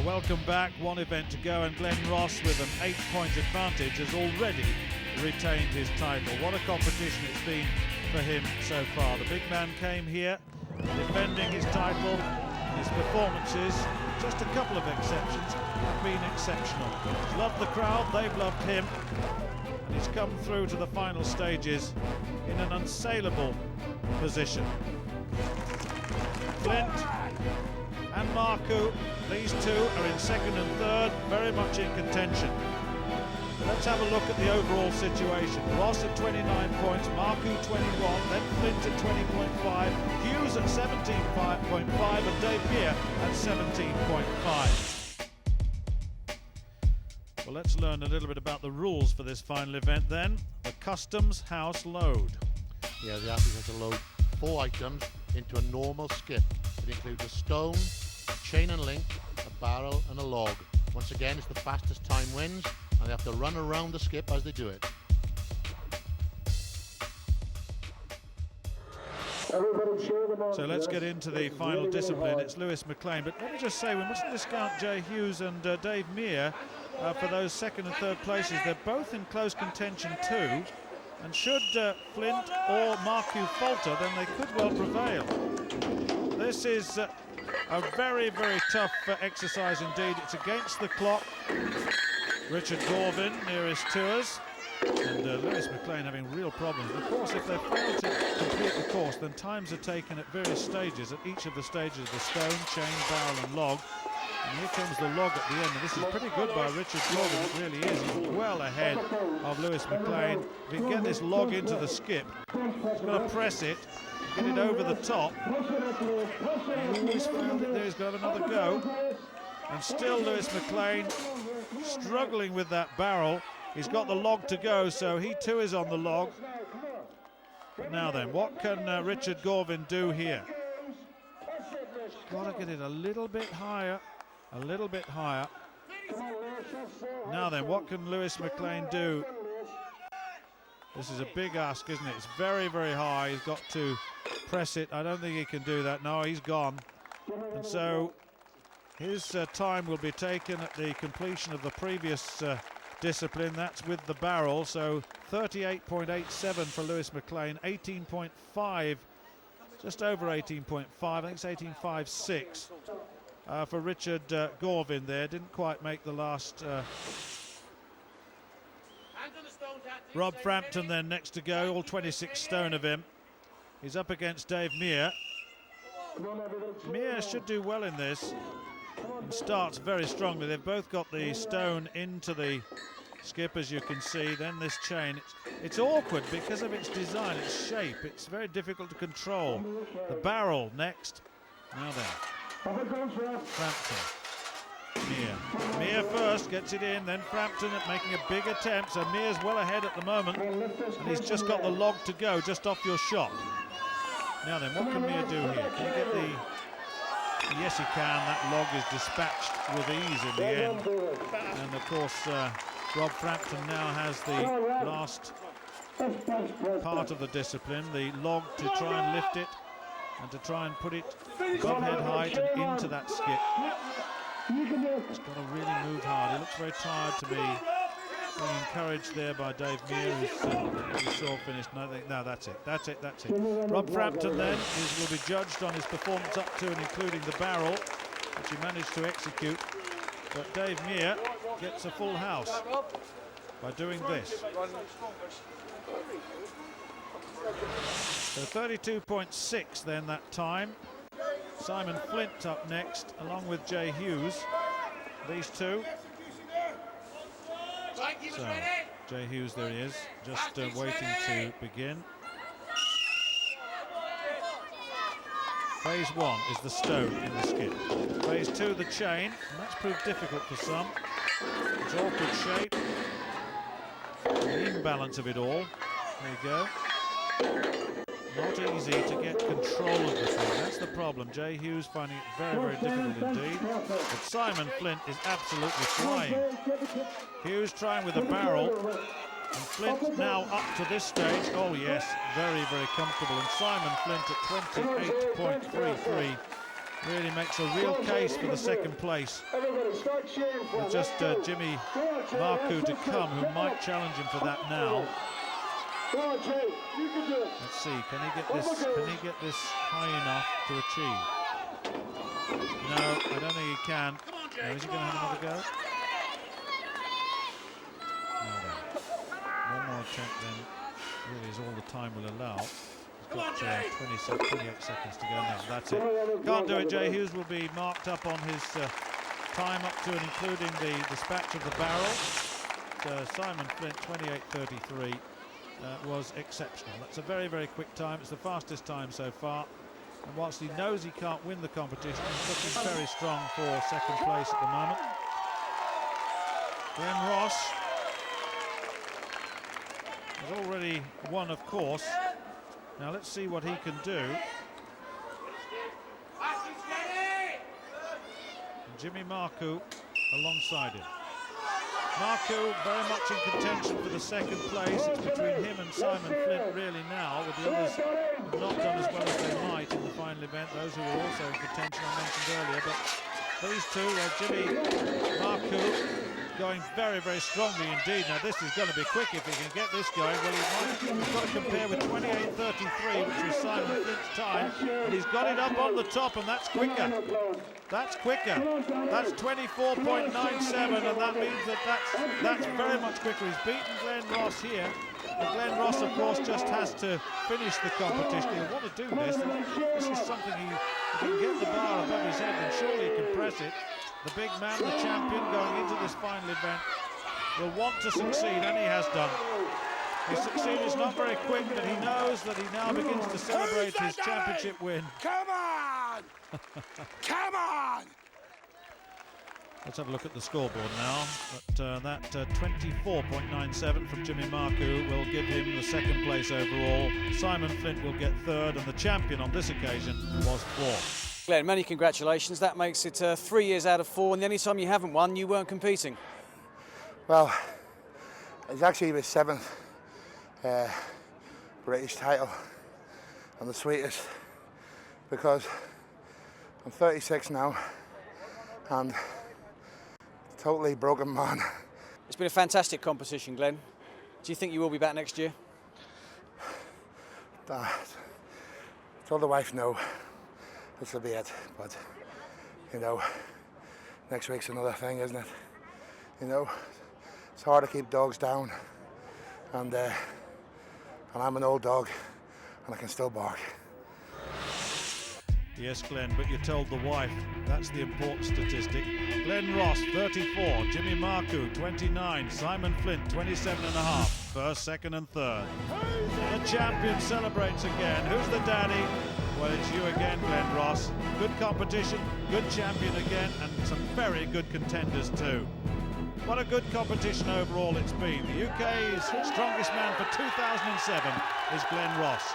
Welcome back, one event to go, and Glenn Ross with an 8-point advantage has already retained his title. What a competition it's been for him so far. The big man came here defending his title. His performances, just a couple of exceptions, have been exceptional. He's loved the crowd, they've loved him, and he's come through to the final stages in an unsaleable position. Flint and Maru, these two are in second and third, very much in contention. Let's have a look at the overall situation. Ross at 29 points, Maru 21, then Flint at 20.5, Hughes at 17.5, and Dave Mia at 17.5. Well, let's learn a little bit about the rules for this final event then. The Customs House Load. Yeah, the athlete has to load 4 items into a normal skip. It includes a stone, a chain and link, a barrel and a log. Once again, it's the fastest time wins, and they have to run around the skip as they do it. So let's get into the final discipline. It's Lewis McLean, but let me just say we mustn't discount Jay Hughes and Dave Mia for those second and third places. They're both in close contention too, and should Flint or Maru falter, then they could well prevail. This is a very, very tough exercise indeed. It's against the clock. Richard Gorvin nearest to us, and Lewis McLean having real problems. Of course, if they fail to complete the course, then times are taken at various stages, at each of the stages of the stone, chain, barrel and log. And here comes the log at the end, and this is pretty good by Richard Gorvin, it really is. He's well ahead of Lewis McLean. If he can get this log into the skip, he's going to press it, get it over the top. He's found it there, he's got another go. And still Lewis McLean struggling with that barrel. He's got the log to go, so he too is on the log. But now then, what can Richard Gorvin do here? Got to get it a little bit higher, a little bit higher. Now then, what can Lewis McLean do? This is a big ask, isn't it? It's very, very high. He's got to press it. I don't think he can do that. No, he's gone. And so his time will be taken at the completion of the previous discipline. That's with the barrel. So 38.87 for Lewis McLean, 18.5, just over 18.5. I think it's 18.56 for Richard Gorvin there. Didn't quite make the last. Rob Frampton then next to go, all 26 stone of him. He's up against Dave Mia. Mia should do well in this. And starts very strongly. They've both got the stone into the skip, as you can see. Then this chain. It's awkward because of its design, its shape. It's very difficult to control. The barrel next. Now then. Frampton. Mia first gets it in, then Frampton at making a big attempt. So Mia's well ahead at the moment, and he's just got the log to go, just off your shot. Now then, what can Mia do here? Can he get the... Yes, he can. That log is dispatched with ease in the end. And of course, Rob Frampton now has the last part of the discipline, the log to try and lift it and to try and put it above head height and into that skip. He's got to really move hard. He looks very tired to me. Being encouraged there by Dave Mia, who's all finished. No, that's it. Rob Frampton then will be judged on his performance up to and including the barrel, which he managed to execute. But Dave Mia gets a full house by doing this. So 32.6 then that time. Simon Flint up next, along with Jay Hughes. These two. So, Jay Hughes, there he is, just waiting to begin. Phase 1 is the stone in the skip. Phase 2, the chain, and that's proved difficult for some. It's awkward shape. The imbalance of it all. There you go. Not easy to get control of the thing. That's the problem. Jay Hughes finding it very, very difficult indeed. But Simon Flint is absolutely flying. Hughes trying with a barrel. And Flint now up to this stage. Oh yes, very, very comfortable. And Simon Flint at 28.33 really makes a real case for the second place. With just Jimmy Maru to come, who might challenge him for that now. Let's see, can he get this high enough to achieve? No, I don't think he can. No, is he going to have another go? No. One more attempt then really is all the time will allow. He's got 28 seconds to go now. That's it. Can't do it. Jay Hughes will be marked up on his time up to and including the dispatch of the barrel. Simon Flint, 28.33. Was exceptional. That's a very, very quick time. It's the fastest time so far. And whilst he knows he can't win the competition, he's looking very strong for second place at the moment. Glenn Ross has already won, of course. Now let's see what he can do. And Jimmy Maru alongside him. Maru very much in contention for the second place. It's between him and Simon Flint really now, with the others who've not done as well as they might in the final event, those who were also in contention I mentioned earlier. But these two, Jimmy Maru going very, very strongly indeed. Now this is going to be quick if he can get this going. Well, he's got to compare with 28.33, which was Simon Flint's time, and he's got it up on the top, and that's quicker. That's quicker. That's 24.97, and that means that's very much quicker. He's beaten Glenn Ross here. But Glenn Ross, of course, just has to finish the competition. He'll want to do this. This is something he can get the bar above his head, and surely he can press it. The big man, the champion, going into this final event, will want to succeed, and he has done. He succeeded. It's not very quick, but he knows that he now begins to celebrate his championship win. Come on! Come on! Let's have a look at the scoreboard now. But that 24.97 from Jimmy Maru will give him the second place overall. Simon Flint will get third, and the champion on this occasion was fourth. Glenn, many congratulations. That makes it 3 years out of 4, and the only time you haven't won, you weren't competing. Well, it's actually my 7th British title, and the sweetest, because I'm 36 now and totally broken man. It's been a fantastic competition, Glenn. Do you think you will be back next year? I told the wife no, this will be it, but you know, next week's another thing, isn't it? You know, it's hard to keep dogs down, and I'm an old dog and I can still bark. Yes, Glenn, but you told the wife. That's the important statistic. Glenn Ross, 34. Jimmy Maru, 29. Simon Flint, 27.5. First, second and third. The champion celebrates again. Who's the daddy? Well, it's you again, Glenn Ross. Good competition, good champion again, and some very good contenders too. What a good competition overall it's been. The UK's strongest man for 2007 is Glenn Ross.